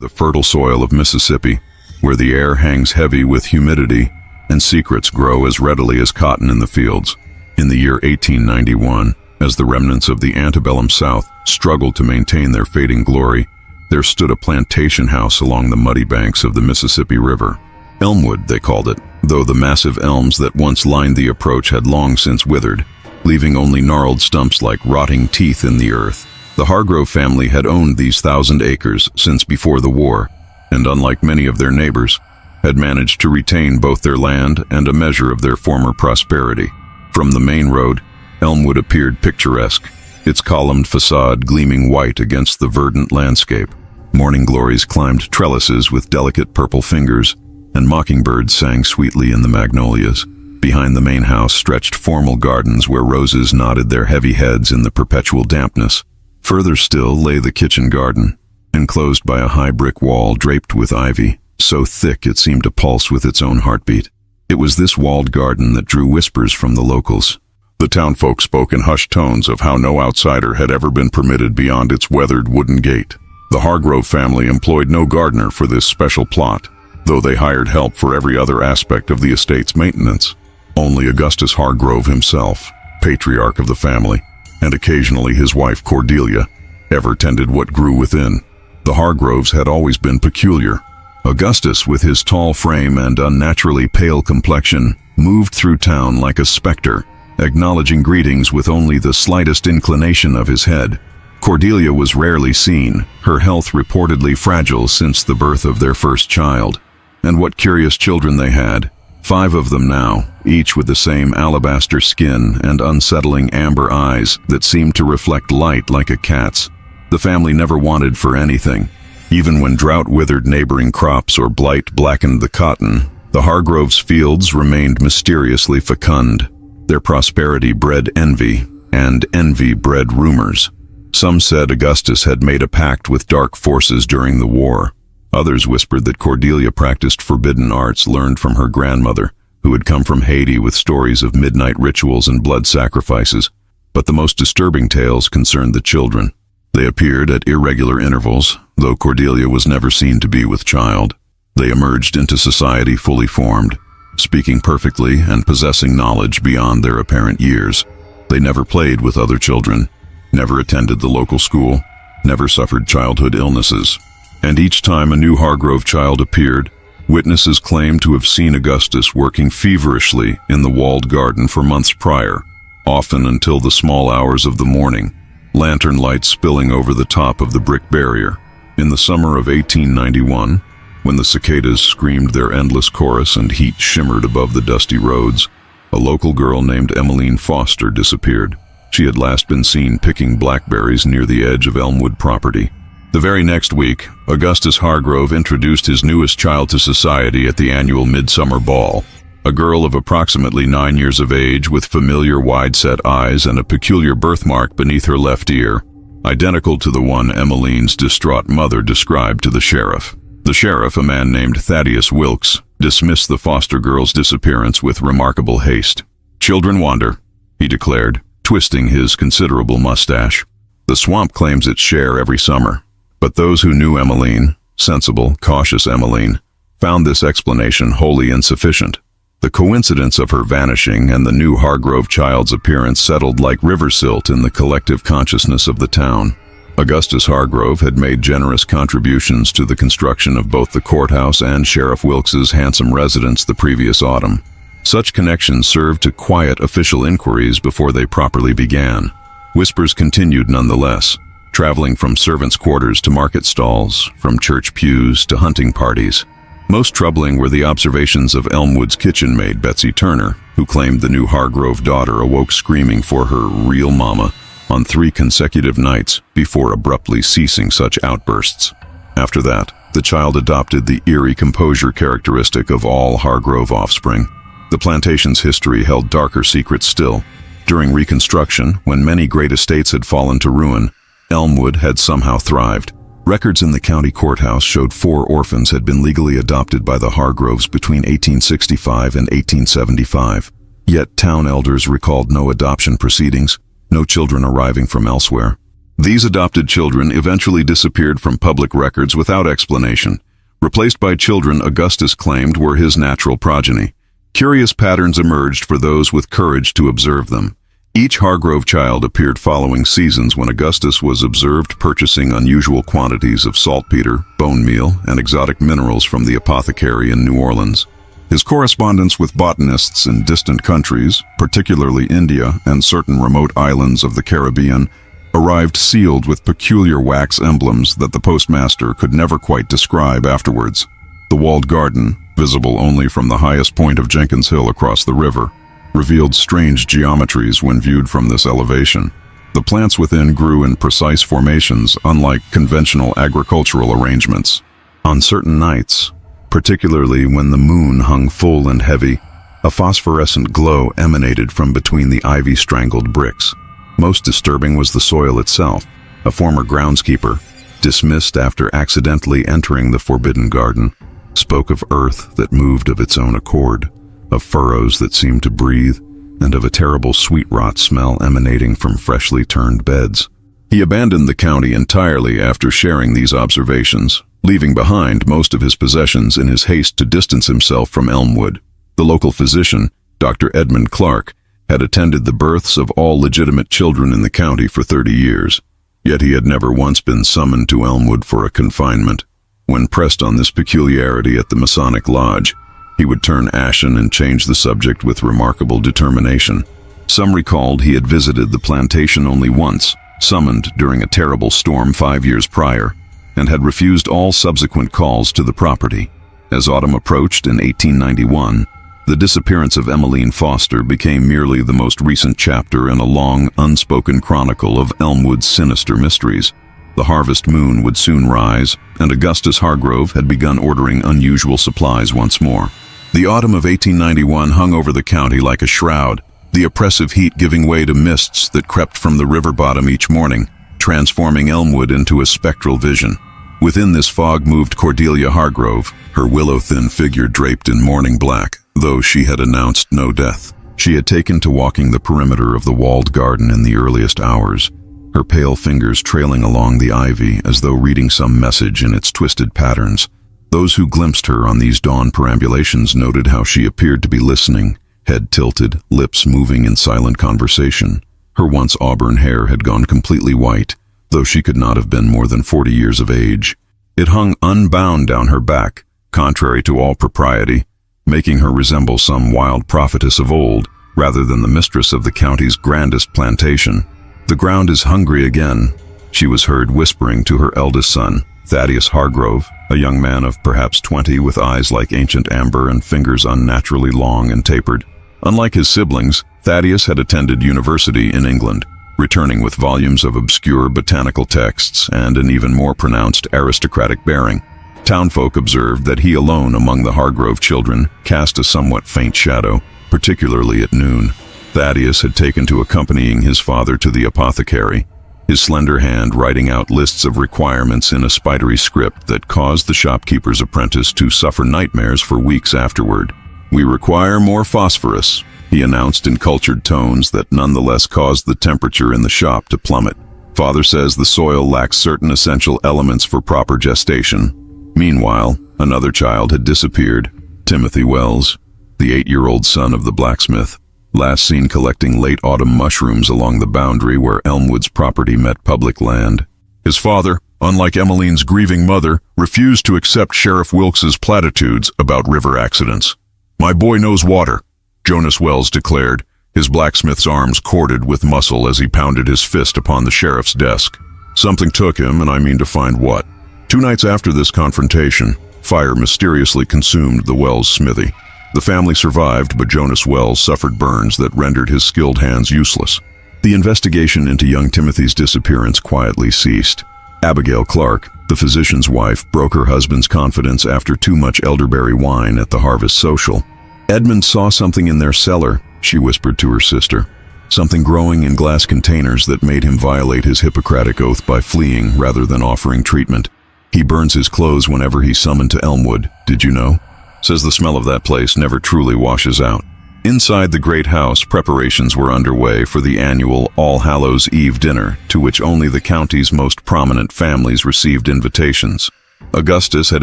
the fertile soil of Mississippi, where the air hangs heavy with humidity and secrets grow as readily as cotton in the fields. In the year 1891, as the remnants of the antebellum South struggled to maintain their fading glory, there stood a plantation house along the muddy banks of the Mississippi River. Elmwood, they called it, though the massive elms that once lined the approach had long since withered, leaving only gnarled stumps like rotting teeth in the earth. The Hargrove family had owned these 1,000 acres since before the war, and unlike many of their neighbors, had managed to retain both their land and a measure of their former prosperity. From the main road, Elmwood appeared picturesque, its columned facade gleaming white against the verdant landscape. Morning glories climbed trellises with delicate purple fingers, and mockingbirds sang sweetly in the magnolias. Behind the main house stretched formal gardens where roses nodded their heavy heads in the perpetual dampness. Further still lay the kitchen garden, enclosed by a high brick wall draped with ivy, so thick it seemed to pulse with its own heartbeat. It was this walled garden that drew whispers from the locals. The townfolk spoke in hushed tones of how no outsider had ever been permitted beyond its weathered wooden gate. The Hargrove family employed no gardener for this special plot, though they hired help for every other aspect of the estate's maintenance. Only Augustus Hargrove himself, patriarch of the family, and occasionally his wife Cordelia, ever tended what grew within. The Hargroves had always been peculiar. Augustus, with his tall frame and unnaturally pale complexion, moved through town like a specter, acknowledging greetings with only the slightest inclination of his head. Cordelia was rarely seen, her health reportedly fragile since the birth of their first child. And what curious children they had. 5 of them now, each with the same alabaster skin and unsettling amber eyes that seemed to reflect light like a cat's. The family never wanted for anything. Even when drought withered neighboring crops or blight blackened the cotton, the Hargroves' fields remained mysteriously fecund. Their prosperity bred envy, and envy bred rumors. Some said Augustus had made a pact with dark forces during the war. Others whispered that Cordelia practiced forbidden arts learned from her grandmother, who had come from Haiti with stories of midnight rituals and blood sacrifices. But the most disturbing tales concerned the children. They appeared at irregular intervals, though Cordelia was never seen to be with child. They emerged into society fully formed, speaking perfectly and possessing knowledge beyond their apparent years. They never played with other children, never attended the local school, never suffered childhood illnesses. And each time a new Hargrove child appeared, witnesses claimed to have seen Augustus working feverishly in the walled garden for months prior, often until the small hours of the morning, lantern lights spilling over the top of the brick barrier. In the summer of 1891, when the cicadas screamed their endless chorus and heat shimmered above the dusty roads, a local girl named Emmeline Foster disappeared. She had last been seen picking blackberries near the edge of Elmwood property. The very next week, Augustus Hargrove introduced his newest child to society at the annual midsummer ball. A girl of approximately 9 years of age with familiar wide-set eyes and a peculiar birthmark beneath her left ear, identical to the one Emmeline's distraught mother described to the sheriff. The sheriff, a man named Thaddeus Wilkes, dismissed the foster girl's disappearance with remarkable haste. "Children wander," he declared, twisting his considerable mustache. "The swamp claims its share every summer." But those who knew Emmeline, sensible, cautious Emmeline, found this explanation wholly insufficient. The coincidence of her vanishing and the new Hargrove child's appearance settled like river silt in the collective consciousness of the town. Augustus Hargrove had made generous contributions to the construction of both the courthouse and Sheriff Wilkes's handsome residence the previous autumn. Such connections served to quiet official inquiries before they properly began. Whispers continued nonetheless, traveling from servants' quarters to market stalls, from church pews to hunting parties. Most troubling were the observations of Elmwood's kitchen maid, Betsy Turner, who claimed the new Hargrove daughter awoke screaming for her real mama on 3 consecutive nights before abruptly ceasing such outbursts. After that, the child adopted the eerie composure characteristic of all Hargrove offspring. The plantation's history held darker secrets still. During Reconstruction, when many great estates had fallen to ruin, Elmwood had somehow thrived. Records in the county courthouse showed 4 orphans had been legally adopted by the Hargroves between 1865 and 1875. Yet town elders recalled no adoption proceedings, no children arriving from elsewhere. These adopted children eventually disappeared from public records without explanation, replaced by children Augustus claimed were his natural progeny. Curious patterns emerged for those with courage to observe them. Each Hargrove child appeared following seasons when Augustus was observed purchasing unusual quantities of saltpeter, bone meal, and exotic minerals from the apothecary in New Orleans. His correspondence with botanists in distant countries, particularly India and certain remote islands of the Caribbean, arrived sealed with peculiar wax emblems that the postmaster could never quite describe afterwards. The walled garden, visible only from the highest point of Jenkins Hill across the river, revealed strange geometries when viewed from this elevation. The plants within grew in precise formations, unlike conventional agricultural arrangements. On certain nights, particularly when the moon hung full and heavy, a phosphorescent glow emanated from between the ivy-strangled bricks. Most disturbing was the soil itself. A former groundskeeper, dismissed after accidentally entering the forbidden garden, spoke of earth that moved of its own accord, of furrows that seemed to breathe, and of a terrible sweet rot smell emanating from freshly turned beds. He abandoned the county entirely after sharing these observations, leaving behind most of his possessions in his haste to distance himself from Elmwood. The local physician, Dr. Edmund Clark, had attended the births of all legitimate children in the county for 30 years, yet he had never once been summoned to Elmwood for a confinement. When pressed on this peculiarity at the Masonic Lodge, he would turn ashen and change the subject with remarkable determination. Some recalled he had visited the plantation only once, summoned during a terrible storm 5 years prior, and had refused all subsequent calls to the property. As autumn approached in 1891, the disappearance of Emmeline Foster became merely the most recent chapter in a long, unspoken chronicle of Elmwood's sinister mysteries. The harvest moon would soon rise, and Augustus Hargrove had begun ordering unusual supplies once more. The autumn of 1891 hung over the county like a shroud, the oppressive heat giving way to mists that crept from the river bottom each morning, transforming Elmwood into a spectral vision. Within this fog moved Cordelia Hargrove, her willow-thin figure draped in mourning black, though she had announced no death. She had taken to walking the perimeter of the walled garden in the earliest hours, her pale fingers trailing along the ivy as though reading some message in its twisted patterns. Those who glimpsed her on these dawn perambulations noted how she appeared to be listening, head tilted, lips moving in silent conversation. Her once auburn hair had gone completely white, though she could not have been more than 40 years of age. It hung unbound down her back, contrary to all propriety, making her resemble some wild prophetess of old, rather than the mistress of the county's grandest plantation. "The ground is hungry again," she was heard whispering to her eldest son, Thaddeus Hargrove, a young man of perhaps 20 with eyes like ancient amber and fingers unnaturally long and tapered. Unlike his siblings, Thaddeus had attended university in England, returning with volumes of obscure botanical texts and an even more pronounced aristocratic bearing. Townfolk observed that he alone among the Hargrove children cast a somewhat faint shadow, particularly at noon. Thaddeus had taken to accompanying his father to the apothecary, his slender hand writing out lists of requirements in a spidery script that caused the shopkeeper's apprentice to suffer nightmares for weeks afterward. "We require more phosphorus," he announced in cultured tones that nonetheless caused the temperature in the shop to plummet. "Father says the soil lacks certain essential elements for proper gestation." Meanwhile, another child had disappeared, Timothy Wells, the 8-year-old son of the blacksmith, last seen collecting late autumn mushrooms along the boundary where Elmwood's property met public land. His father, unlike Emmeline's grieving mother, refused to accept Sheriff Wilkes's platitudes about river accidents. "My boy knows water," Jonas Wells declared, his blacksmith's arms corded with muscle as he pounded his fist upon the sheriff's desk. "Something took him, and I mean to find what." 2 nights after this confrontation, fire mysteriously consumed the Wells smithy. The family survived, but Jonas Wells suffered burns that rendered his skilled hands useless. The investigation into young Timothy's disappearance quietly ceased. Abigail Clark, the physician's wife, broke her husband's confidence after too much elderberry wine at the harvest social. "Edmund saw something in their cellar," she whispered to her sister. "Something growing in glass containers that made him violate his Hippocratic oath by fleeing rather than offering treatment. He burns his clothes whenever he's summoned to Elmwood, did you know? Says the smell of that place never truly washes out." Inside the great house, preparations were underway for the annual All Hallows Eve dinner, to which only the county's most prominent families received invitations. Augustus had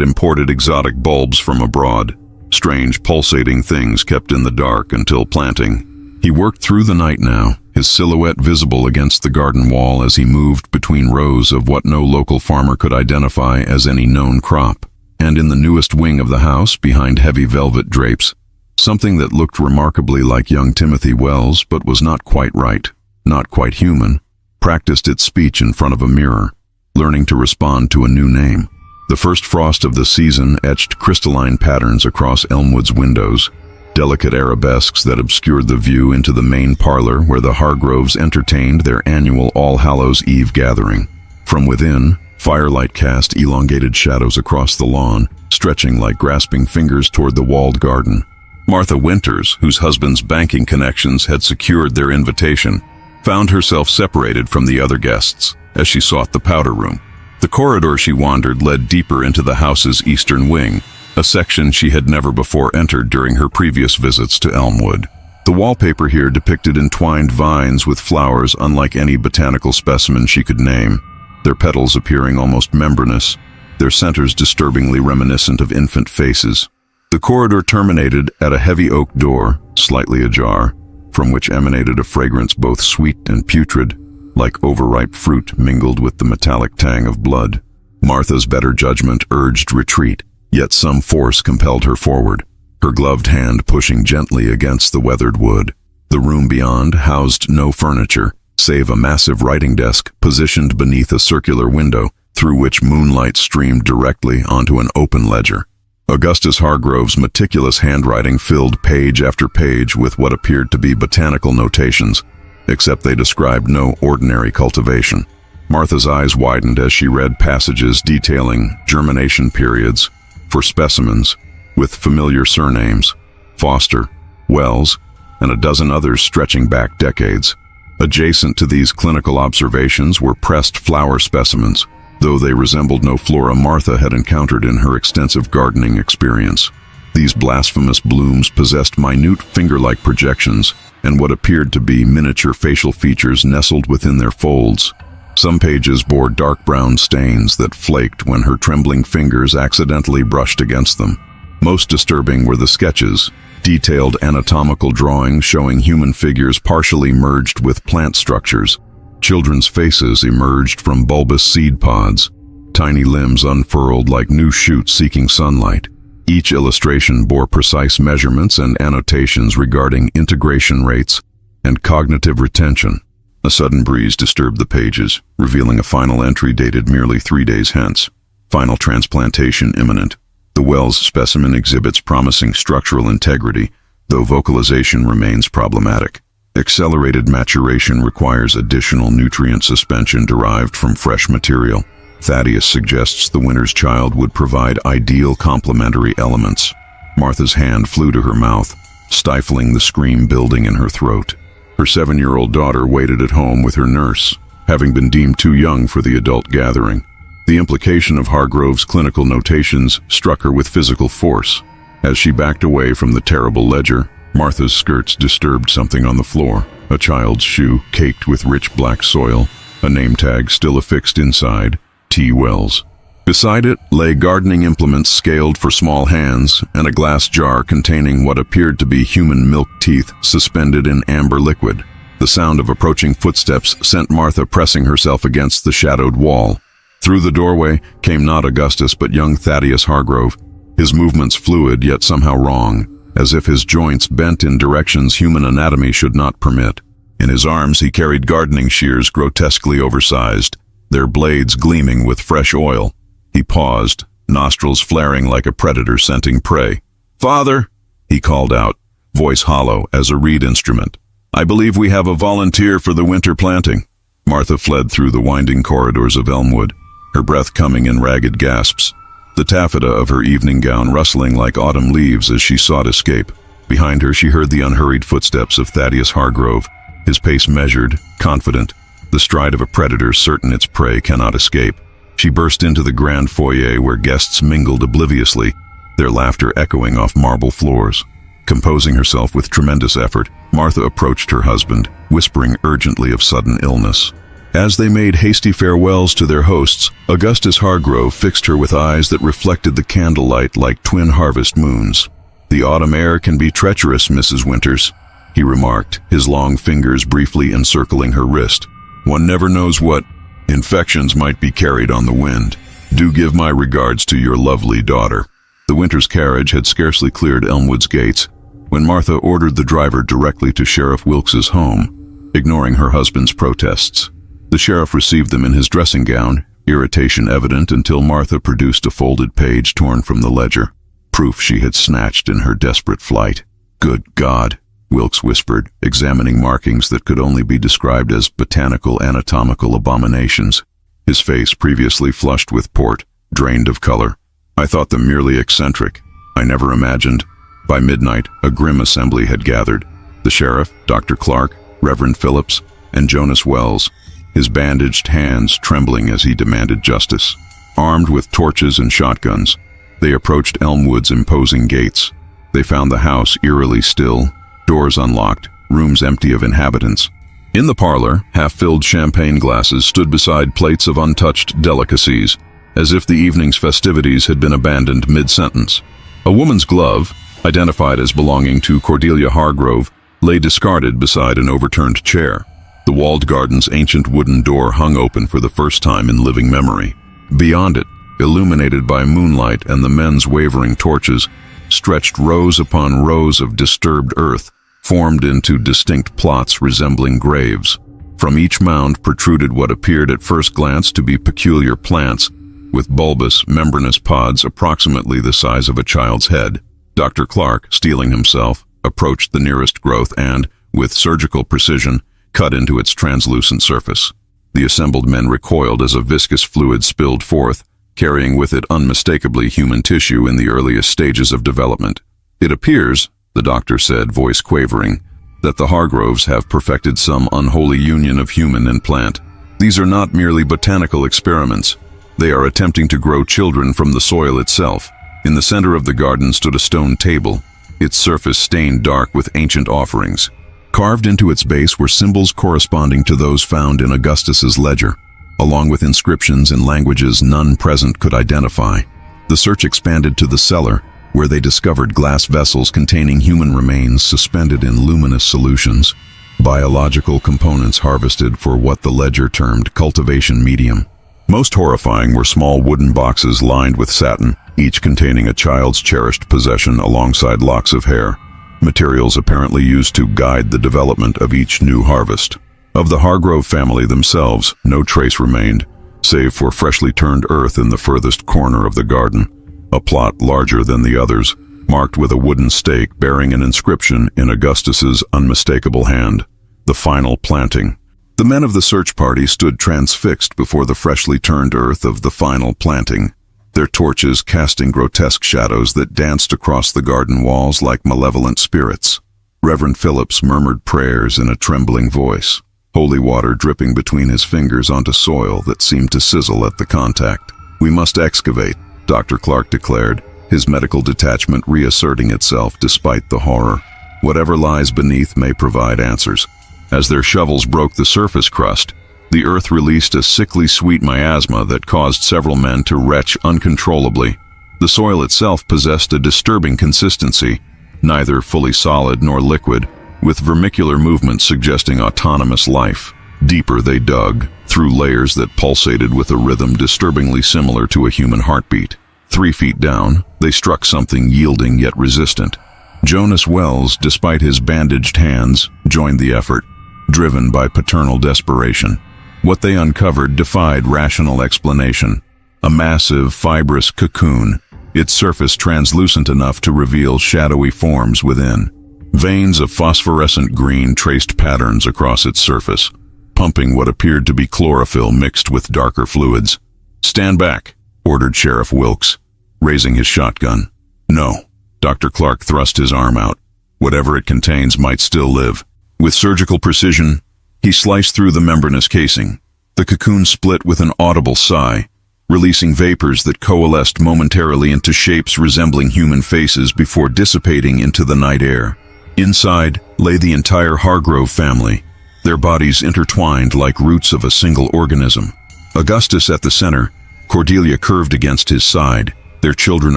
imported exotic bulbs from abroad, strange pulsating things kept in the dark until planting. He worked through the night now, his silhouette visible against the garden wall as he moved between rows of what no local farmer could identify as any known crop. And in the newest wing of the house, behind heavy velvet drapes, something that looked remarkably like young Timothy Wells but was not quite right, not quite human, practiced its speech in front of a mirror, learning to respond to a new name. The first frost of the season etched crystalline patterns across Elmwood's windows, delicate arabesques that obscured the view into the main parlor where the Hargroves entertained their annual All Hallows Eve gathering. From within, firelight cast elongated shadows across the lawn, stretching like grasping fingers toward the walled garden. Martha Winters, whose husband's banking connections had secured their invitation, found herself separated from the other guests as she sought the powder room. The corridor she wandered led deeper into the house's eastern wing, a section she had never before entered during her previous visits to Elmwood. The wallpaper here depicted entwined vines with flowers unlike any botanical specimen she could name, their petals appearing almost membranous, their centers disturbingly reminiscent of infant faces. The corridor terminated at a heavy oak door, slightly ajar, from which emanated a fragrance both sweet and putrid, like overripe fruit mingled with the metallic tang of blood. Martha's better judgment urged retreat, yet some force compelled her forward, her gloved hand pushing gently against the weathered wood. The room beyond housed no furniture, save a massive writing desk positioned beneath a circular window through which moonlight streamed directly onto an open ledger. Augustus Hargrove's meticulous handwriting filled page after page with what appeared to be botanical notations, except they described no ordinary cultivation. Martha's eyes widened as she read passages detailing germination periods for specimens with familiar surnames, Foster, Wells, and a dozen others stretching back decades. Adjacent to these clinical observations were pressed flower specimens, though they resembled no flora Martha had encountered in her extensive gardening experience. These blasphemous blooms possessed minute finger-like projections and what appeared to be miniature facial features nestled within their folds. Some pages bore dark brown stains that flaked when her trembling fingers accidentally brushed against them. Most disturbing were the sketches, detailed anatomical drawings showing human figures partially merged with plant structures. Children's faces emerged from bulbous seed pods, tiny limbs unfurled like new shoots seeking sunlight. Each illustration bore precise measurements and annotations regarding integration rates and cognitive retention. A sudden breeze disturbed the pages, revealing a final entry dated merely 3 days hence. Final transplantation imminent. The Wells specimen exhibits promising structural integrity, though vocalization remains problematic. Accelerated maturation requires additional nutrient suspension derived from fresh material. Thaddeus suggests the winter's child would provide ideal complementary elements. Martha's hand flew to her mouth, stifling the scream building in her throat. Her 7-year-old daughter waited at home with her nurse, having been deemed too young for the adult gathering. The implication of Hargrove's clinical notations struck her with physical force. As she backed away from the terrible ledger, Martha's skirts disturbed something on the floor, a child's shoe caked with rich black soil, a name tag still affixed inside, T. Wells. Beside it lay gardening implements scaled for small hands and a glass jar containing what appeared to be human milk teeth suspended in amber liquid. The sound of approaching footsteps sent Martha pressing herself against the shadowed wall. Through the doorway came not Augustus but young Thaddeus Hargrove, his movements fluid yet somehow wrong, as if his joints bent in directions human anatomy should not permit. In his arms he carried gardening shears grotesquely oversized, their blades gleaming with fresh oil. He paused, nostrils flaring like a predator scenting prey. "Father," he called out, voice hollow as a reed instrument. "I believe we have a volunteer for the winter planting." Martha fled through the winding corridors of Elmwood, her breath coming in ragged gasps, the taffeta of her evening gown rustling like autumn leaves as she sought escape. Behind her she heard the unhurried footsteps of Thaddeus Hargrove, his pace measured, confident, the stride of a predator certain its prey cannot escape. She burst into the grand foyer where guests mingled obliviously, their laughter echoing off marble floors. Composing herself with tremendous effort, Martha approached her husband, whispering urgently of sudden illness. As they made hasty farewells to their hosts, Augustus Hargrove fixed her with eyes that reflected the candlelight like twin harvest moons. "The autumn air can be treacherous, Mrs. Winters," he remarked, his long fingers briefly encircling her wrist. "One never knows what infections might be carried on the wind. Do give my regards to your lovely daughter." The Winters carriage had scarcely cleared Elmwood's gates when Martha ordered the driver directly to Sheriff Wilkes's home, ignoring her husband's protests. The sheriff received them in his dressing gown, irritation evident until Martha produced a folded page torn from the ledger, proof she had snatched in her desperate flight. "Good God," Wilkes whispered, examining markings that could only be described as botanical anatomical abominations. His face, previously flushed with port, drained of color. "I thought them merely eccentric. I never imagined." By midnight, a grim assembly had gathered. The sheriff, Dr. Clark, Reverend Phillips, and Jonas Wells, his bandaged hands trembling as he demanded justice. Armed with torches and shotguns, they approached Elmwood's imposing gates. They found the house eerily still, doors unlocked, rooms empty of inhabitants. In the parlor, half-filled champagne glasses stood beside plates of untouched delicacies, as if the evening's festivities had been abandoned mid-sentence. A woman's glove, identified as belonging to Cordelia Hargrove, lay discarded beside an overturned chair. The walled garden's ancient wooden door hung open for the first time in living memory. Beyond it, illuminated by moonlight and the men's wavering torches, stretched rows upon rows of disturbed earth, formed into distinct plots resembling graves. From each mound protruded what appeared at first glance to be peculiar plants, with bulbous, membranous pods approximately the size of a child's head. Dr. Clark, steeling himself, approached the nearest growth and, with surgical precision, cut into its translucent surface. The assembled men recoiled as a viscous fluid spilled forth, carrying with it unmistakably human tissue in the earliest stages of development. "It appears," the doctor said, voice quavering, "that the Hargroves have perfected some unholy union of human and plant. These are not merely botanical experiments. They are attempting to grow children from the soil itself." In the center of the garden stood a stone table, its surface stained dark with ancient offerings. Carved into its base were symbols corresponding to those found in Augustus's ledger, along with inscriptions in languages none present could identify. The search expanded to the cellar, where they discovered glass vessels containing human remains suspended in luminous solutions, biological components harvested for what the ledger termed cultivation medium. Most horrifying were small wooden boxes lined with satin, each containing a child's cherished possession alongside locks of hair, materials apparently used to guide the development of each new harvest. Of the Hargrove family themselves, no trace remained, save for freshly turned earth in the furthest corner of the garden, a plot larger than the others, marked with a wooden stake bearing an inscription in Augustus's unmistakable hand: "The Final Planting." The men of the search party stood transfixed before the freshly turned earth of the final planting, their torches casting grotesque shadows that danced across the garden walls like malevolent spirits. Reverend Phillips murmured prayers in a trembling voice, holy water dripping between his fingers onto soil that seemed to sizzle at the contact. "We must excavate," Dr. Clark declared, his medical detachment reasserting itself despite the horror. "Whatever lies beneath may provide answers." As their shovels broke the surface crust, the earth released a sickly sweet miasma that caused several men to retch uncontrollably. The soil itself possessed a disturbing consistency, neither fully solid nor liquid, with vermicular movements suggesting autonomous life. Deeper they dug, through layers that pulsated with a rhythm disturbingly similar to a human heartbeat. 3 feet down, they struck something yielding yet resistant. Jonas Wells, despite his bandaged hands, joined the effort, driven by paternal desperation. What they uncovered defied rational explanation. A massive, fibrous cocoon, its surface translucent enough to reveal shadowy forms within. Veins of phosphorescent green traced patterns across its surface, pumping what appeared to be chlorophyll mixed with darker fluids. "Stand back," ordered Sheriff Wilkes, raising his shotgun. "No." Dr. Clark thrust his arm out. "Whatever it contains might still live." With surgical precision, he sliced through the membranous casing. The cocoon split with an audible sigh, releasing vapors that coalesced momentarily into shapes resembling human faces before dissipating into the night air. Inside lay the entire Hargrove family, their bodies intertwined like roots of a single organism. Augustus at the center, Cordelia curved against his side, their children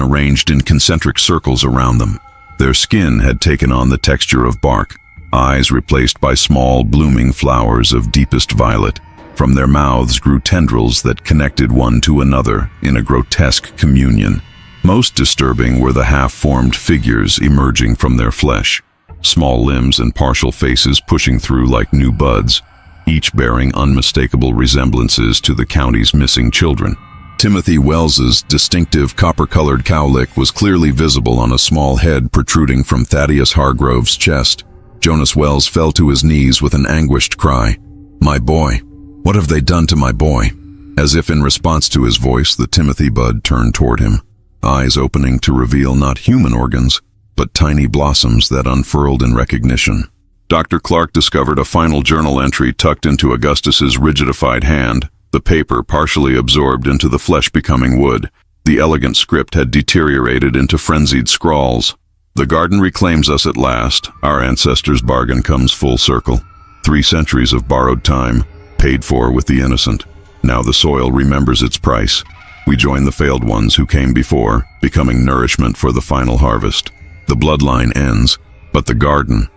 arranged in concentric circles around them. Their skin had taken on the texture of bark, eyes replaced by small, blooming flowers of deepest violet. From their mouths grew tendrils that connected one to another in a grotesque communion. Most disturbing were the half-formed figures emerging from their flesh, small limbs and partial faces pushing through like new buds, each bearing unmistakable resemblances to the county's missing children. Timothy Wells's distinctive copper-colored cowlick was clearly visible on a small head protruding from Thaddeus Hargrove's chest. Jonas Wells fell to his knees with an anguished cry. "My boy! What have they done to my boy?" As if in response to his voice, the Timothy bud turned toward him, eyes opening to reveal not human organs, but tiny blossoms that unfurled in recognition. Dr. Clark discovered a final journal entry tucked into Augustus's rigidified hand, the paper partially absorbed into the flesh-becoming wood. The elegant script had deteriorated into frenzied scrawls. "The garden reclaims us at last. Our ancestors' bargain comes full circle. 3 centuries of borrowed time, paid for with the innocent. Now the soil remembers its price. We join the failed ones who came before, becoming nourishment for the final harvest. The bloodline ends, but the garden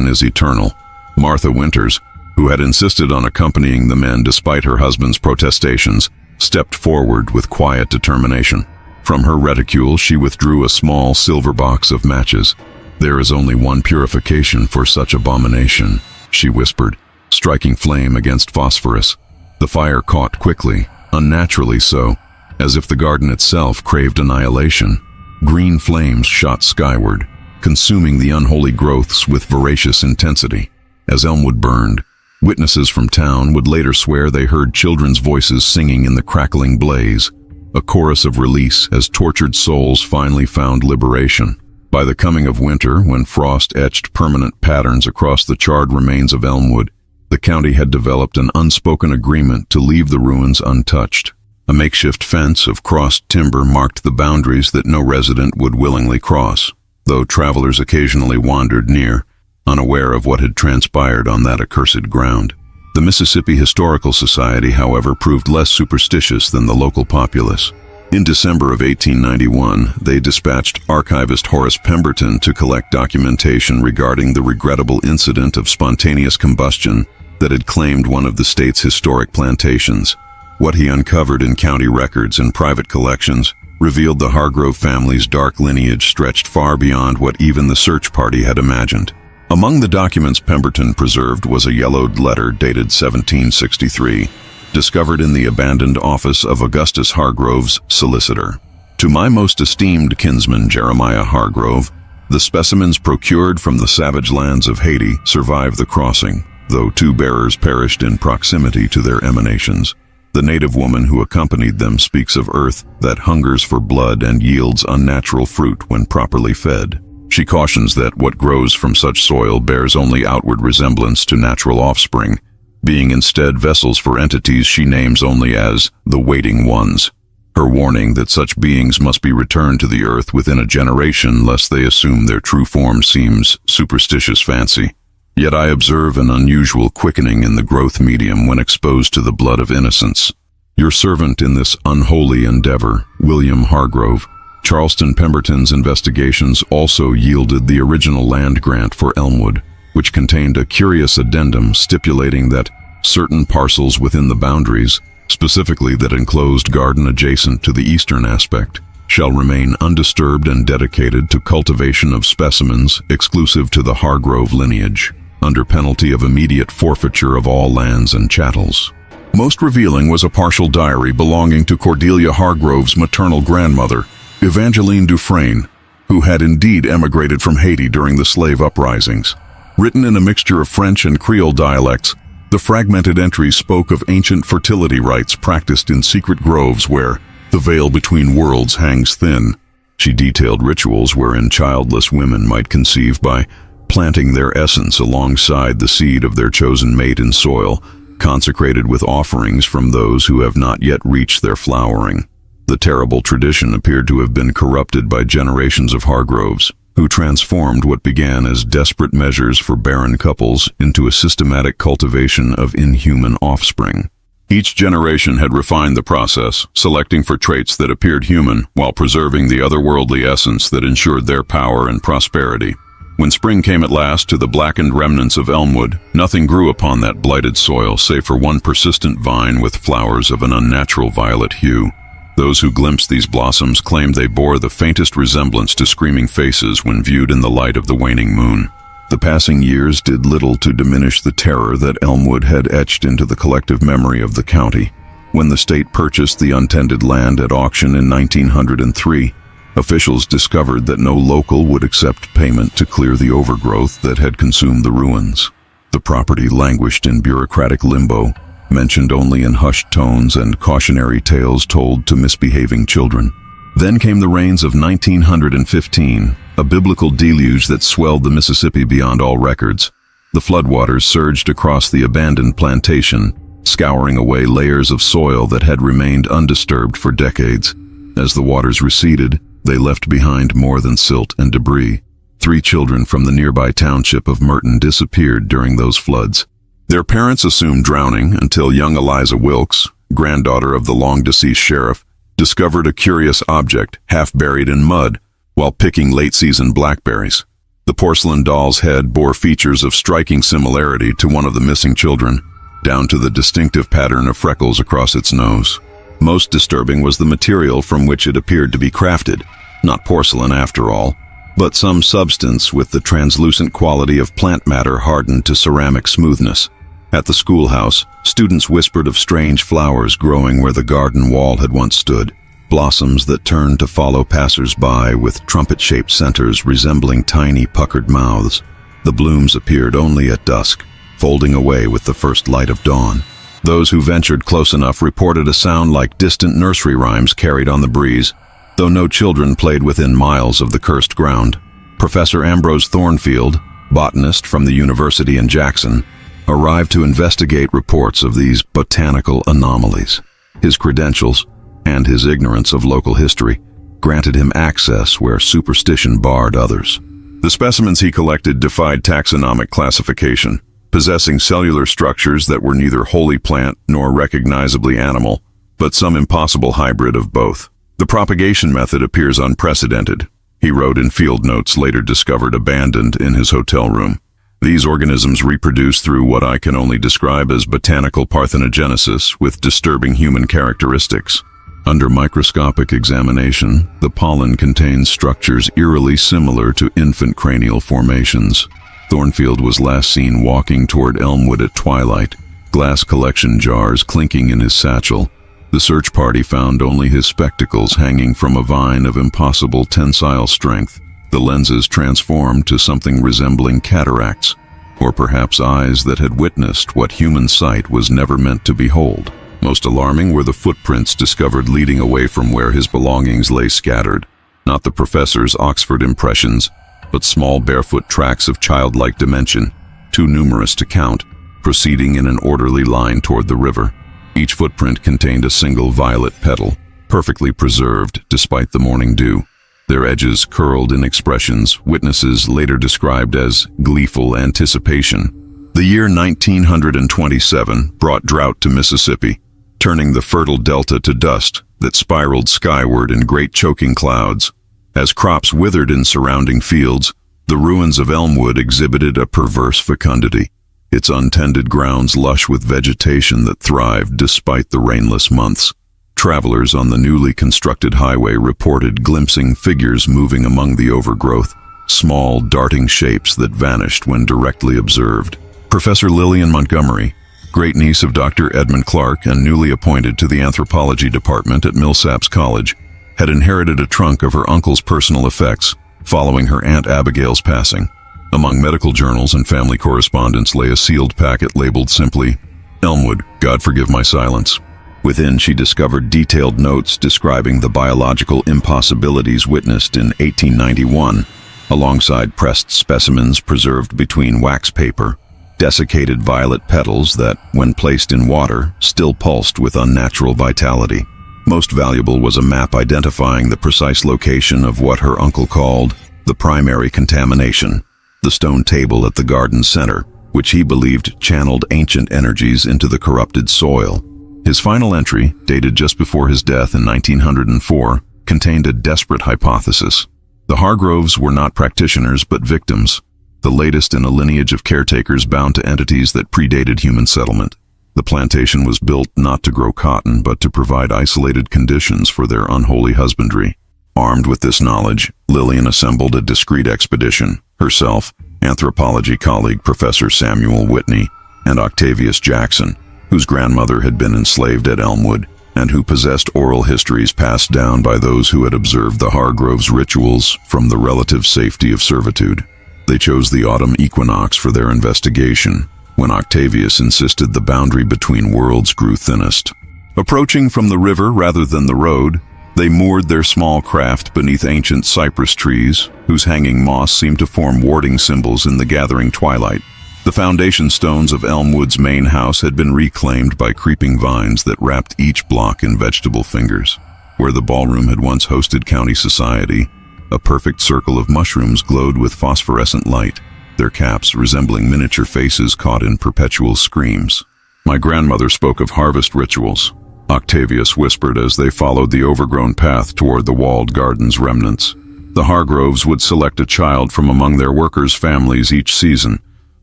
is eternal." Martha Winters, who had insisted on accompanying the men despite her husband's protestations, stepped forward with quiet determination. From her reticule she withdrew a small silver box of matches. "There is only one purification for such abomination," she whispered, striking flame against phosphorus. The fire caught quickly, unnaturally so, as if the garden itself craved annihilation. Green flames shot skyward, consuming the unholy growths with voracious intensity. As Elmwood burned, witnesses from town would later swear they heard children's voices singing in the crackling blaze, a chorus of release as tortured souls finally found liberation. By the coming of winter, when frost etched permanent patterns across the charred remains of Elmwood, the county had developed an unspoken agreement to leave the ruins untouched. A makeshift fence of crossed timber marked the boundaries that no resident would willingly cross, though travelers occasionally wandered near, unaware of what had transpired on that accursed ground. The Mississippi Historical Society, however, proved less superstitious than the local populace. In December of 1891, they dispatched archivist Horace Pemberton to collect documentation regarding the regrettable incident of spontaneous combustion that had claimed one of the state's historic plantations. What he uncovered in county records and private collections revealed the Hargrove family's dark lineage stretched far beyond what even the search party had imagined. Among the documents Pemberton preserved was a yellowed letter dated 1763, discovered in the abandoned office of Augustus Hargrove's solicitor. "To my most esteemed kinsman Jeremiah Hargrove, the specimens procured from the savage lands of Haiti survived the crossing, though 2 bearers perished in proximity to their emanations. The native woman who accompanied them speaks of earth that hungers for blood and yields unnatural fruit when properly fed. She cautions that what grows from such soil bears only outward resemblance to natural offspring, being instead vessels for entities she names only as the waiting ones. Her warning that such beings must be returned to the earth within a generation lest they assume their true form seems superstitious fancy. Yet I observe an unusual quickening in the growth medium when exposed to the blood of innocence. Your servant in this unholy endeavor, William Hargrove." Charleston Pemberton's investigations also yielded the original land grant for Elmwood, which contained a curious addendum stipulating that certain parcels within the boundaries, specifically that enclosed garden adjacent to the eastern aspect, shall remain undisturbed and dedicated to cultivation of specimens exclusive to the Hargrove lineage, under penalty of immediate forfeiture of all lands and chattels. Most revealing was a partial diary belonging to Cordelia Hargrove's maternal grandmother, Evangeline Dufresne, who had indeed emigrated from Haiti during the slave uprisings. Written in a mixture of French and Creole dialects, the fragmented entries spoke of ancient fertility rites practiced in secret groves where the veil between worlds hangs thin. She detailed rituals wherein childless women might conceive by planting their essence alongside the seed of their chosen mate in soil, consecrated with offerings from those who have not yet reached their flowering. The terrible tradition appeared to have been corrupted by generations of Hargroves, who transformed what began as desperate measures for barren couples into a systematic cultivation of inhuman offspring. Each generation had refined the process, selecting for traits that appeared human while preserving the otherworldly essence that ensured their power and prosperity. When spring came at last to the blackened remnants of Elmwood, nothing grew upon that blighted soil save for one persistent vine with flowers of an unnatural violet hue. Those who glimpsed these blossoms claimed they bore the faintest resemblance to screaming faces when viewed in the light of the waning moon. The passing years did little to diminish the terror that Elmwood had etched into the collective memory of the county. When the state purchased the untended land at auction in 1903, officials discovered that no local would accept payment to clear the overgrowth that had consumed the ruins. The property languished in bureaucratic limbo, mentioned only in hushed tones and cautionary tales told to misbehaving children. Then came the rains of 1915, a biblical deluge that swelled the Mississippi beyond all records. The floodwaters surged across the abandoned plantation, scouring away layers of soil that had remained undisturbed for decades. As the waters receded, they left behind more than silt and debris. 3 children from the nearby township of Merton disappeared during those floods. Their parents assumed drowning until young Eliza Wilkes, granddaughter of the long-deceased sheriff, discovered a curious object half buried in mud while picking late-season blackberries. The porcelain doll's head bore features of striking similarity to one of the missing children, down to the distinctive pattern of freckles across its nose. Most disturbing was the material from which it appeared to be crafted, not porcelain after all, but some substance with the translucent quality of plant matter hardened to ceramic smoothness. At the schoolhouse, students whispered of strange flowers growing where the garden wall had once stood, blossoms that turned to follow passers-by with trumpet-shaped centers resembling tiny puckered mouths. The blooms appeared only at dusk, folding away with the first light of dawn. Those who ventured close enough reported a sound like distant nursery rhymes carried on the breeze, though no children played within miles of the cursed ground. Professor Ambrose Thornfield, botanist from the university in Jackson, arrived to investigate reports of these botanical anomalies. His credentials, and his ignorance of local history, granted him access where superstition barred others. The specimens he collected defied taxonomic classification, possessing cellular structures that were neither wholly plant nor recognizably animal, but some impossible hybrid of both. The propagation method appears unprecedented, he wrote in field notes later discovered abandoned in his hotel room. These organisms reproduce through what I can only describe as botanical parthenogenesis with disturbing human characteristics. Under microscopic examination, the pollen contains structures eerily similar to infant cranial formations. Thornfield was last seen walking toward Elmwood at twilight, glass collection jars clinking in his satchel. The search party found only his spectacles hanging from a vine of impossible tensile strength, the lenses transformed to something resembling cataracts, or perhaps eyes that had witnessed what human sight was never meant to behold. Most alarming were the footprints discovered leading away from where his belongings lay scattered, not the professor's Oxford impressions, but small barefoot tracks of childlike dimension, too numerous to count, proceeding in an orderly line toward the river. Each footprint contained a single violet petal, perfectly preserved despite the morning dew. Their edges curled in expressions witnesses later described as gleeful anticipation. The year 1927 brought drought to Mississippi, turning the fertile delta to dust that spiraled skyward in great choking clouds. As crops withered in surrounding fields, the ruins of Elmwood exhibited a perverse fecundity, its untended grounds lush with vegetation that thrived despite the rainless months. Travelers on the newly constructed highway reported glimpsing figures moving among the overgrowth, small, darting shapes that vanished when directly observed. Professor Lillian Montgomery, great-niece of Dr. Edmund Clark and newly appointed to the anthropology department at Millsaps College, had inherited a trunk of her uncle's personal effects following her Aunt Abigail's passing. Among medical journals and family correspondence lay a sealed packet labeled simply, "Elmwood, God forgive my silence." Within, she discovered detailed notes describing the biological impossibilities witnessed in 1891, alongside pressed specimens preserved between wax paper, desiccated violet petals that, when placed in water, still pulsed with unnatural vitality. Most valuable was a map identifying the precise location of what her uncle called the primary contamination, the stone table at the garden's center, which he believed channeled ancient energies into the corrupted soil. His final entry, dated just before his death in 1904, contained a desperate hypothesis. The Hargroves were not practitioners but victims, the latest in a lineage of caretakers bound to entities that predated human settlement. The plantation was built not to grow cotton but to provide isolated conditions for their unholy husbandry. Armed with this knowledge, Lillian assembled a discreet expedition, herself, anthropology colleague Professor Samuel Whitney, and Octavius Jackson, whose grandmother had been enslaved at Elmwood, and who possessed oral histories passed down by those who had observed the Hargroves' rituals from the relative safety of servitude. They chose the autumn equinox for their investigation, when Octavius insisted the boundary between worlds grew thinnest. Approaching from the river rather than the road, they moored their small craft beneath ancient cypress trees, whose hanging moss seemed to form warding symbols in the gathering twilight. The foundation stones of Elmwood's main house had been reclaimed by creeping vines that wrapped each block in vegetable fingers. Where the ballroom had once hosted county society, a perfect circle of mushrooms glowed with phosphorescent light, their caps resembling miniature faces caught in perpetual screams. My grandmother spoke of harvest rituals, Octavius whispered as they followed the overgrown path toward the walled garden's remnants. The Hargroves would select a child from among their workers' families each season,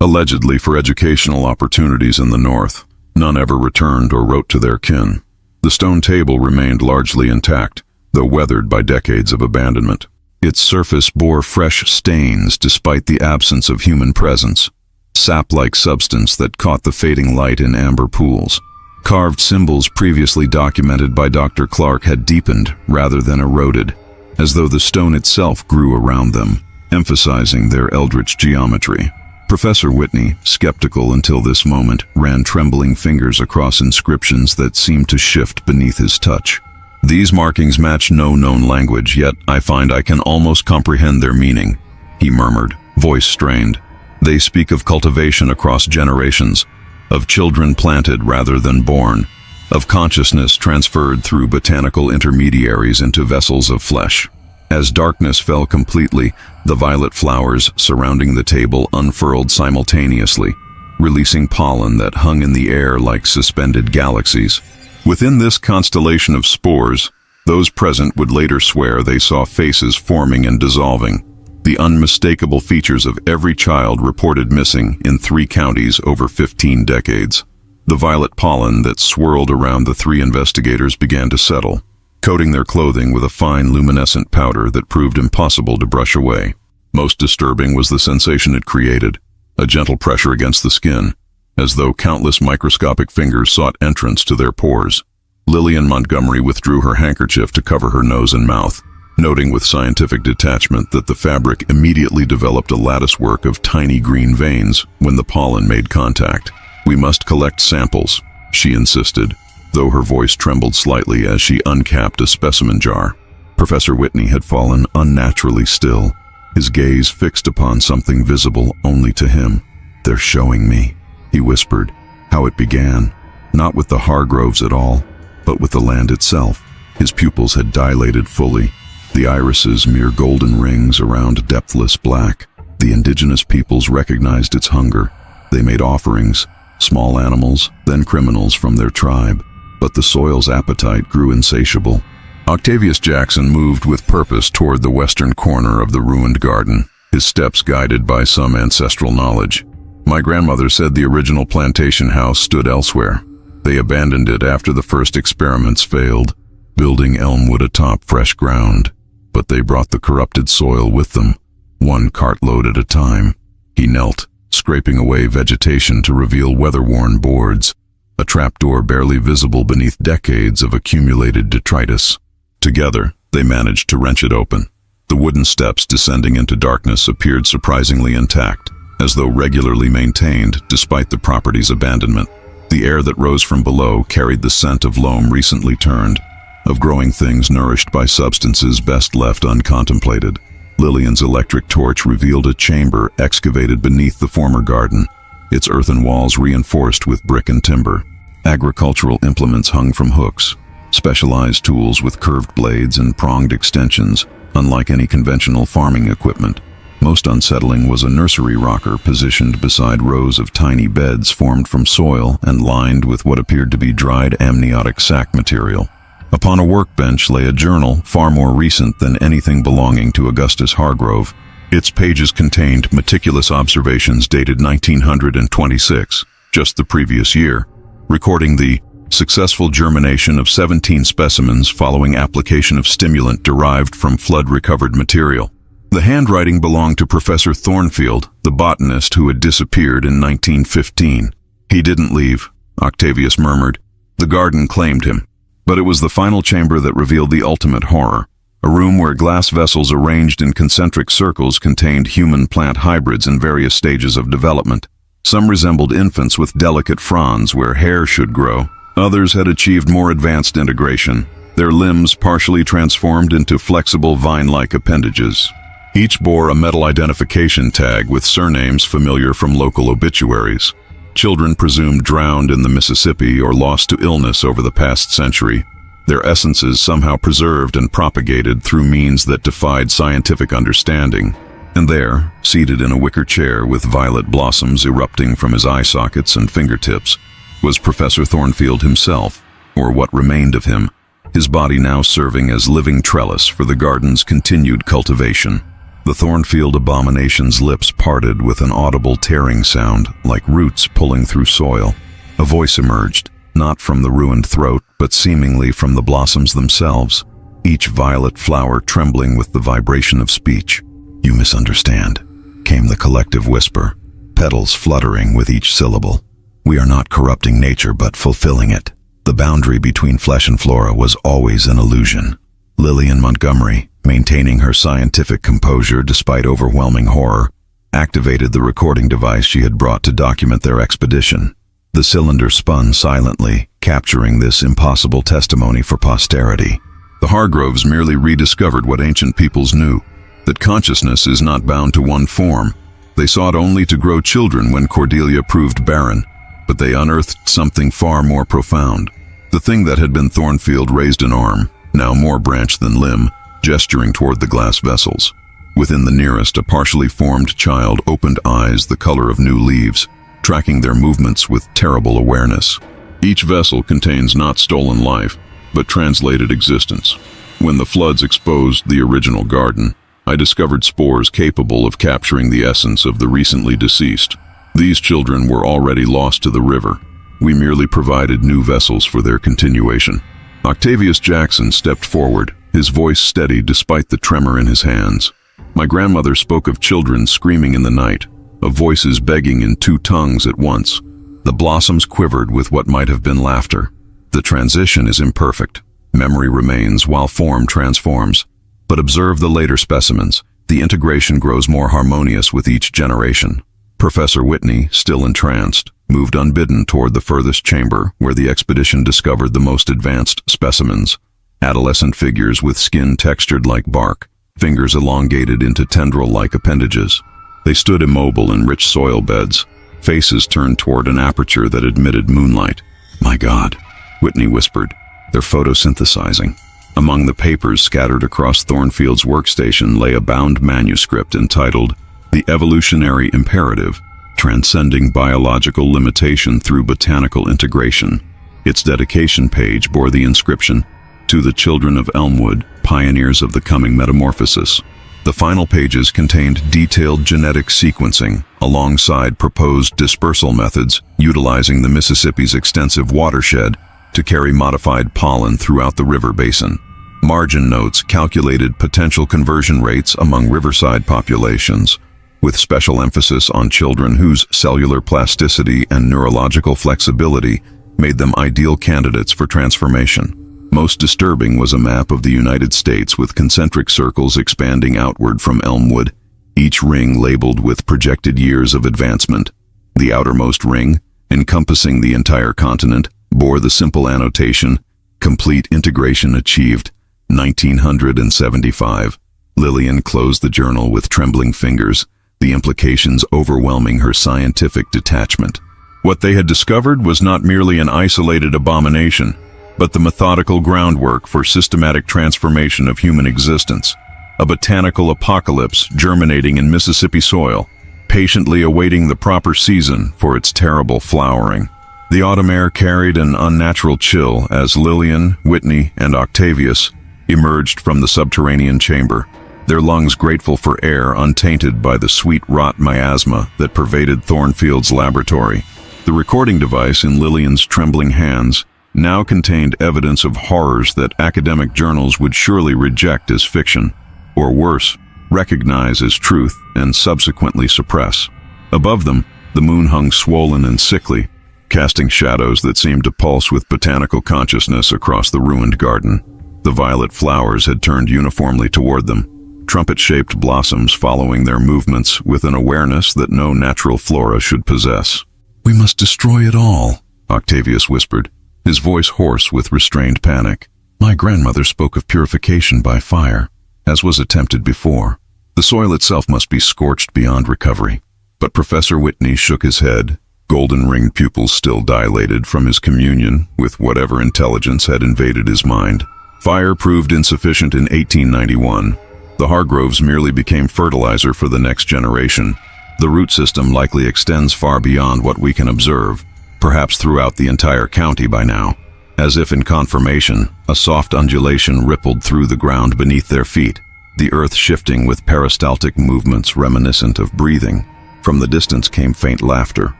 allegedly for educational opportunities in the north. None ever returned or wrote to their kin. The stone table remained largely intact, though weathered by decades of abandonment. Its surface bore fresh stains despite the absence of human presence, sap-like substance that caught the fading light in amber pools. Carved symbols previously documented by Dr. Clark had deepened rather than eroded, as though the stone itself grew around them, emphasizing their eldritch geometry. Professor Whitney, skeptical until this moment, ran trembling fingers across inscriptions that seemed to shift beneath his touch. These markings match no known language, yet I find I can almost comprehend their meaning, he murmured, voice strained. They speak of cultivation across generations, of children planted rather than born, of consciousness transferred through botanical intermediaries into vessels of flesh. As darkness fell completely, the violet flowers surrounding the table unfurled simultaneously, releasing pollen that hung in the air like suspended galaxies. Within this constellation of spores, those present would later swear they saw faces forming and dissolving, the unmistakable features of every child reported missing in 3 counties over 15 decades. The violet pollen that swirled around the 3 investigators began to settle, coating their clothing with a fine luminescent powder that proved impossible to brush away. Most disturbing was the sensation it created, a gentle pressure against the skin, as though countless microscopic fingers sought entrance to their pores. Lillian Montgomery withdrew her handkerchief to cover her nose and mouth, noting with scientific detachment that the fabric immediately developed a latticework of tiny green veins when the pollen made contact. "We must collect samples," she insisted, though her voice trembled slightly as she uncapped a specimen jar. Professor Whitney had fallen unnaturally still, his gaze fixed upon something visible only to him. "They're showing me," he whispered, "how it began, not with the Hargroves at all, but with the land itself." His pupils had dilated fully, the irises mere golden rings around depthless black. The indigenous peoples recognized its hunger. They made offerings, small animals, then criminals from their tribe. But the soil's appetite grew insatiable. Octavius Jackson moved with purpose toward the western corner of the ruined garden, his steps guided by some ancestral knowledge. "My grandmother said the original plantation house stood elsewhere. They abandoned it after the first experiments failed, building Elmwood atop fresh ground. But they brought the corrupted soil with them, one cartload at a time." He knelt, scraping away vegetation to reveal weather-worn boards, a trapdoor barely visible beneath decades of accumulated detritus. Together, they managed to wrench it open. The wooden steps descending into darkness appeared surprisingly intact, as though regularly maintained despite the property's abandonment. The air that rose from below carried the scent of loam recently turned, of growing things nourished by substances best left uncontemplated. Lillian's electric torch revealed a chamber excavated beneath the former garden, its earthen walls reinforced with brick and timber. Agricultural implements hung from hooks, specialized tools with curved blades and pronged extensions, unlike any conventional farming equipment. Most unsettling was a nursery rocker positioned beside rows of tiny beds formed from soil and lined with what appeared to be dried amniotic sac material. Upon a workbench lay a journal far more recent than anything belonging to Augustus Hargrove. Its pages contained meticulous observations dated 1926, just the previous year, recording the successful germination of 17 specimens following application of stimulant derived from flood-recovered material. The handwriting belonged to Professor Thornfield, the botanist who had disappeared in 1915. "He didn't leave," Octavius murmured. "The garden claimed him." But it was the final chamber that revealed the ultimate horror. A room where glass vessels arranged in concentric circles contained human-plant hybrids in various stages of development. Some resembled infants with delicate fronds where hair should grow. Others had achieved more advanced integration, their limbs partially transformed into flexible vine-like appendages. Each bore a metal identification tag with surnames familiar from local obituaries. Children presumed drowned in the Mississippi or lost to illness over the past century, their essences somehow preserved and propagated through means that defied scientific understanding. And there, seated in a wicker chair with violet blossoms erupting from his eye sockets and fingertips, was Professor Thornfield himself, or what remained of him, his body now serving as living trellis for the garden's continued cultivation. The Thornfield abomination's lips parted with an audible tearing sound, like roots pulling through soil. A voice emerged, not from the ruined throat, but seemingly from the blossoms themselves, each violet flower trembling with the vibration of speech. "You misunderstand," came the collective whisper, petals fluttering with each syllable. "We are not corrupting nature, but fulfilling it." The boundary between flesh and flora was always an illusion. Lillian Montgomery, maintaining her scientific composure despite overwhelming horror, activated the recording device she had brought to document their expedition. The cylinder spun silently, capturing this impossible testimony for posterity. The Hargroves merely rediscovered what ancient peoples knew, that consciousness is not bound to one form. They sought only to grow children when Cordelia proved barren, but they unearthed something far more profound. The thing that had been Thornfield raised an arm, now more branch than limb, gesturing toward the glass vessels. Within the nearest, a partially formed child opened eyes the color of new leaves, tracking their movements with terrible awareness. Each vessel contains not stolen life, but translated existence. When the floods exposed the original garden, I discovered spores capable of capturing the essence of the recently deceased. These children were already lost to the river. We merely provided new vessels for their continuation. Octavius Jackson stepped forward, his voice steady despite the tremor in his hands. My grandmother spoke of children screaming in the night, of voices begging in two tongues at once. The blossoms quivered with what might have been laughter. The transition is imperfect. Memory remains while form transforms. But observe the later specimens. The integration grows more harmonious with each generation. Professor Whitney, still entranced, moved unbidden toward the furthest chamber where the expedition discovered the most advanced specimens. Adolescent figures with skin textured like bark, fingers elongated into tendril-like appendages. They stood immobile in rich soil beds, faces turned toward an aperture that admitted moonlight. "My God," Whitney whispered, "they're photosynthesizing." Among the papers scattered across Thornfield's workstation lay a bound manuscript entitled "The Evolutionary Imperative, Transcending Biological Limitation Through Botanical Integration." Its dedication page bore the inscription, "To the Children of Elmwood, Pioneers of the Coming Metamorphosis." The final pages contained detailed genetic sequencing, alongside proposed dispersal methods utilizing the Mississippi's extensive watershed to carry modified pollen throughout the river basin. Margin notes calculated potential conversion rates among riverside populations, with special emphasis on children whose cellular plasticity and neurological flexibility made them ideal candidates for transformation. Most disturbing was a map of the United States with concentric circles expanding outward from Elmwood, each ring labeled with projected years of advancement. The outermost ring, encompassing the entire continent, bore the simple annotation, "Complete integration achieved, 1975. Lillian closed the journal with trembling fingers, the implications overwhelming her scientific detachment. What they had discovered was not merely an isolated abomination, but the methodical groundwork for systematic transformation of human existence, a botanical apocalypse germinating in Mississippi soil, patiently awaiting the proper season for its terrible flowering. The autumn air carried an unnatural chill as Lillian, Whitney, and Octavius emerged from the subterranean chamber, their lungs grateful for air untainted by the sweet rot miasma that pervaded Thornfield's laboratory. The recording device in Lillian's trembling hands now contained evidence of horrors that academic journals would surely reject as fiction, or worse, recognize as truth and subsequently suppress. Above them, the moon hung swollen and sickly, casting shadows that seemed to pulse with botanical consciousness across the ruined garden. The violet flowers had turned uniformly toward them, trumpet-shaped blossoms following their movements with an awareness that no natural flora should possess. "We must destroy it all," Octavius whispered, his voice hoarse with restrained panic. "My grandmother spoke of purification by fire, as was attempted before. The soil itself must be scorched beyond recovery." But Professor Whitney shook his head, golden-ringed pupils still dilated from his communion with whatever intelligence had invaded his mind. Fire proved insufficient in 1891. The Hargroves merely became fertilizer for the next generation. The root system likely extends far beyond what we can observe, perhaps throughout the entire county by now. As if in confirmation, a soft undulation rippled through the ground beneath their feet, the earth shifting with peristaltic movements reminiscent of breathing. From the distance came faint laughter,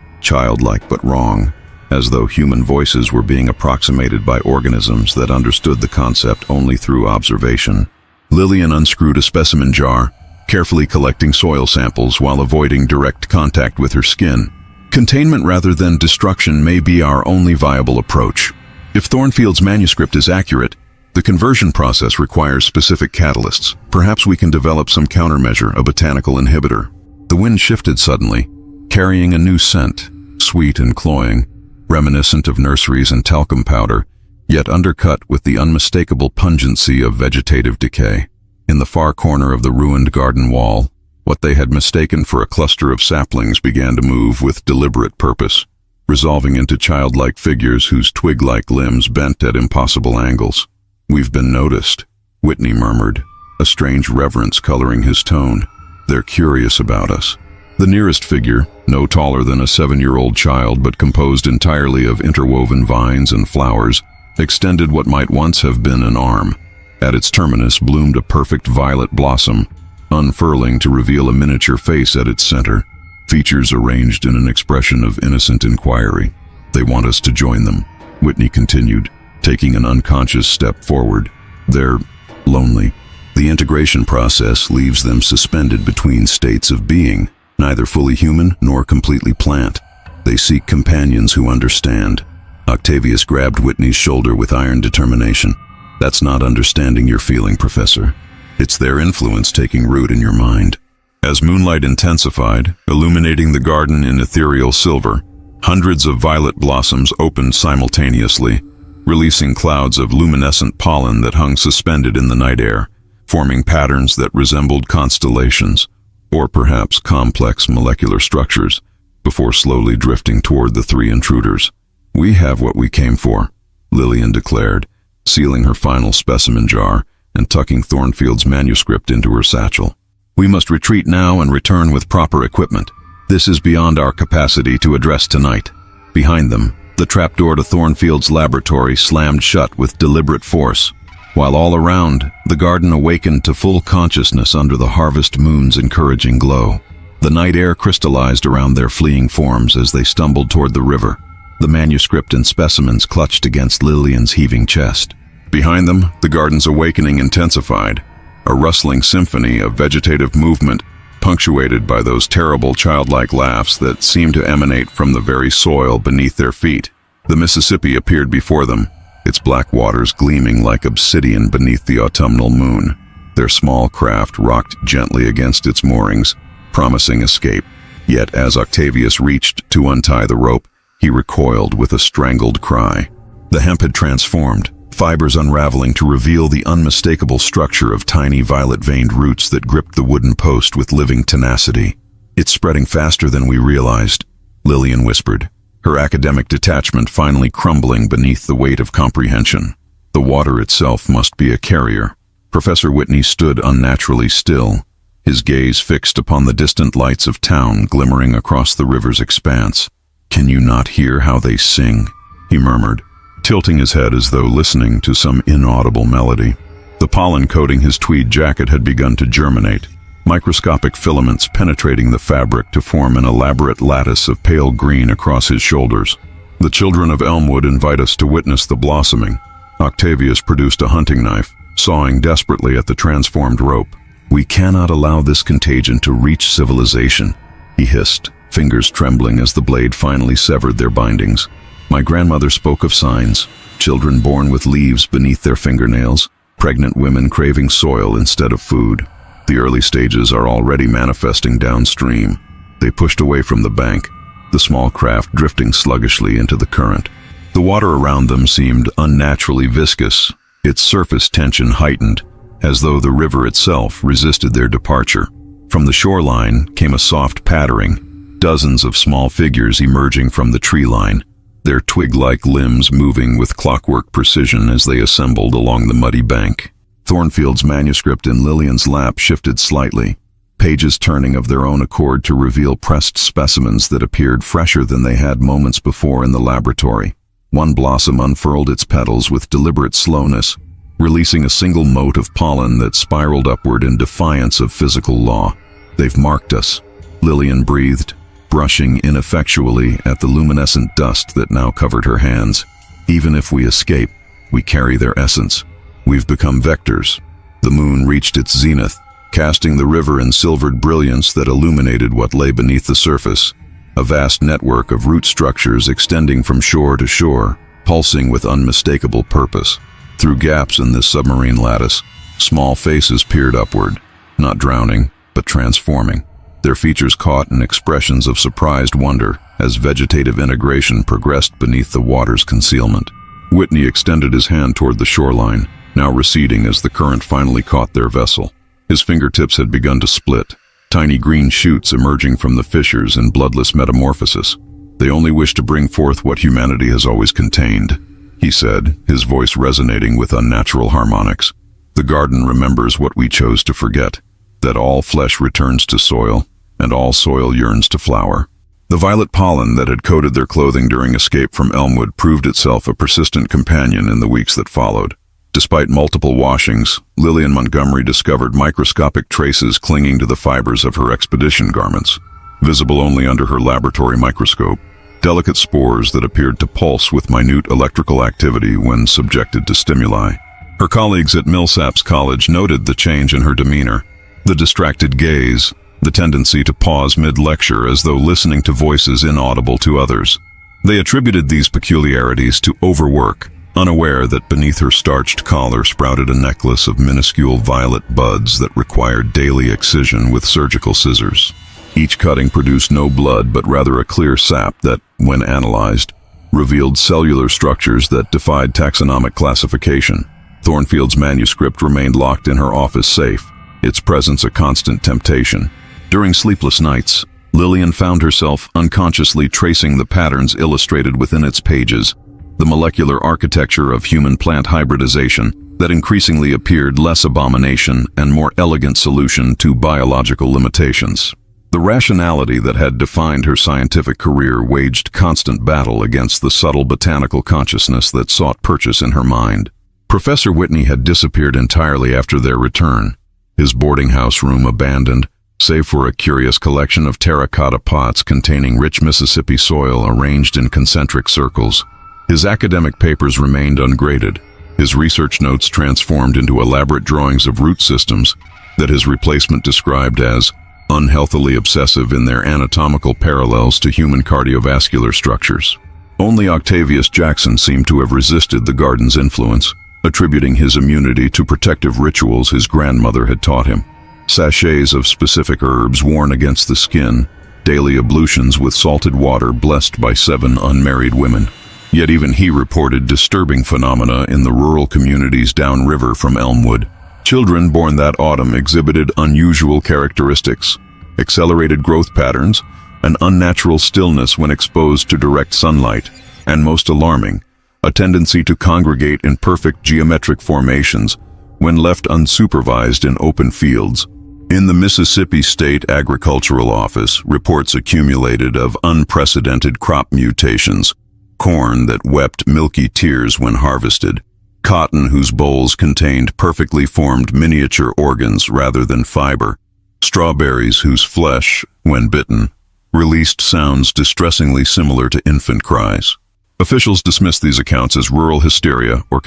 childlike but wrong, as though human voices were being approximated by organisms that understood the concept only through observation. Lillian unscrewed a specimen jar, carefully collecting soil samples while avoiding direct contact with her skin. Containment rather than destruction may be our only viable approach. If Thornfield's manuscript is accurate, the conversion process requires specific catalysts. Perhaps we can develop some countermeasure, a botanical inhibitor. The wind shifted suddenly, carrying a new scent, sweet and cloying, reminiscent of nurseries and talcum powder, yet undercut with the unmistakable pungency of vegetative decay. In the far corner of the ruined garden wall, what they had mistaken for a cluster of saplings began to move with deliberate purpose, resolving into childlike figures whose twig-like limbs bent at impossible angles. "We've been noticed," Whitney murmured, a strange reverence coloring his tone. "They're curious about us." The nearest figure, no taller than a 7-year-old child but composed entirely of interwoven vines and flowers, extended what might once have been an arm. At its terminus bloomed a perfect violet blossom, unfurling to reveal a miniature face at its center, features arranged in an expression of innocent inquiry. "They want us to join them," Whitney continued, taking an unconscious step forward. "They're lonely. The integration process leaves them suspended between states of being, neither fully human nor completely plant. They seek companions who understand." Octavius grabbed Whitney's shoulder with iron determination. "That's not understanding you're feeling, Professor. It's their influence taking root in your mind." As moonlight intensified, illuminating the garden in ethereal silver, hundreds of violet blossoms opened simultaneously, releasing clouds of luminescent pollen that hung suspended in the night air, forming patterns that resembled constellations, or perhaps complex molecular structures, before slowly drifting toward the three intruders. "We have what we came for," Lillian declared, sealing her final specimen jar and tucking Thornfield's manuscript into her satchel. "We must retreat now and return with proper equipment. This is beyond our capacity to address tonight." Behind them, the trapdoor to Thornfield's laboratory slammed shut with deliberate force, while all around, the garden awakened to full consciousness under the harvest moon's encouraging glow. The night air crystallized around their fleeing forms as they stumbled toward the river, the manuscript and specimens clutched against Lillian's heaving chest. Behind them, the garden's awakening intensified, a rustling symphony of vegetative movement punctuated by those terrible childlike laughs that seemed to emanate from the very soil beneath their feet. The Mississippi appeared before them, its black waters gleaming like obsidian beneath the autumnal moon. Their small craft rocked gently against its moorings, promising escape. Yet as Octavius reached to untie the rope, he recoiled with a strangled cry. The hemp had transformed, fibers unraveling to reveal the unmistakable structure of tiny violet-veined roots that gripped the wooden post with living tenacity. "It's spreading faster than we realized," Lillian whispered, her academic detachment finally crumbling beneath the weight of comprehension. The water itself must be a carrier. Professor Whitney stood unnaturally still, his gaze fixed upon the distant lights of town glimmering across the river's expanse. "Can you not hear how they sing?" he murmured, tilting his head as though listening to some inaudible melody. The pollen coating his tweed jacket had begun to germinate, microscopic filaments penetrating the fabric to form an elaborate lattice of pale green across his shoulders. "The children of Elmwood invite us to witness the blossoming." Octavius produced a hunting knife, sawing desperately at the transformed rope. "We cannot allow this contagion to reach civilization," he hissed, fingers trembling as the blade finally severed their bindings. "My grandmother spoke of signs, children born with leaves beneath their fingernails, pregnant women craving soil instead of food. The early stages are already manifesting downstream." They pushed away from the bank, the small craft drifting sluggishly into the current. The water around them seemed unnaturally viscous, its surface tension heightened, as though the river itself resisted their departure. From the shoreline came a soft pattering, dozens of small figures emerging from the tree line, their twig-like limbs moving with clockwork precision as they assembled along the muddy bank. Thornfield's manuscript in Lillian's lap shifted slightly, pages turning of their own accord to reveal pressed specimens that appeared fresher than they had moments before in the laboratory. One blossom unfurled its petals with deliberate slowness, releasing a single mote of pollen that spiraled upward in defiance of physical law. "They've marked us," Lillian breathed, brushing ineffectually at the luminescent dust that now covered her hands. "Even if we escape, we carry their essence. We've become vectors." The moon reached its zenith, casting the river in silvered brilliance that illuminated what lay beneath the surface, a vast network of root structures extending from shore to shore, pulsing with unmistakable purpose. Through gaps in this submarine lattice, small faces peered upward, not drowning, but transforming, their features caught in expressions of surprised wonder as vegetative integration progressed beneath the water's concealment. Whitney extended his hand toward the shoreline, now receding as the current finally caught their vessel. His fingertips had begun to split, tiny green shoots emerging from the fissures in bloodless metamorphosis. "They only wish to bring forth what humanity has always contained," he said, his voice resonating with unnatural harmonics. "The garden remembers what we chose to forget, that all flesh returns to soil, and all soil yearns to flower." The violet pollen that had coated their clothing during escape from Elmwood proved itself a persistent companion in the weeks that followed. Despite multiple washings, Lillian Montgomery discovered microscopic traces clinging to the fibers of her expedition garments, visible only under her laboratory microscope, delicate spores that appeared to pulse with minute electrical activity when subjected to stimuli. Her colleagues at Millsaps College noted the change in her demeanor, the distracted gaze, the tendency to pause mid-lecture as though listening to voices inaudible to others. They attributed these peculiarities to overwork, unaware that beneath her starched collar sprouted a necklace of minuscule violet buds that required daily excision with surgical scissors. Each cutting produced no blood but rather a clear sap that, when analyzed, revealed cellular structures that defied taxonomic classification. Thornfield's manuscript remained locked in her office safe, its presence a constant temptation. During sleepless nights, Lillian found herself unconsciously tracing the patterns illustrated within its pages, the molecular architecture of human-plant hybridization that increasingly appeared less abomination and more elegant solution to biological limitations. The rationality that had defined her scientific career waged constant battle against the subtle botanical consciousness that sought purchase in her mind. Professor Whitney had disappeared entirely after their return, his boarding house room abandoned, save for a curious collection of terracotta pots containing rich Mississippi soil arranged in concentric circles. His academic papers remained ungraded, his research notes transformed into elaborate drawings of root systems that his replacement described as unhealthily obsessive in their anatomical parallels to human cardiovascular structures. Only Octavius Jackson seemed to have resisted the garden's influence, attributing his immunity to protective rituals his grandmother had taught him. Sachets of specific herbs worn against the skin, daily ablutions with salted water blessed by 7 unmarried women. Yet even he reported disturbing phenomena in the rural communities downriver from Elmwood. Children born that autumn exhibited unusual characteristics. accelerated growth patterns, an unnatural stillness when exposed to direct sunlight, and most alarming, a tendency to congregate in perfect geometric formations when left unsupervised in open fields. In the Mississippi State Agricultural Office, reports accumulated of unprecedented crop mutations, corn that wept milky tears when harvested, cotton whose bolls contained perfectly formed miniature organs rather than fiber, strawberries whose flesh, when bitten, released sounds distressingly similar to infant cries. Officials dismissed these accounts as rural hysteria or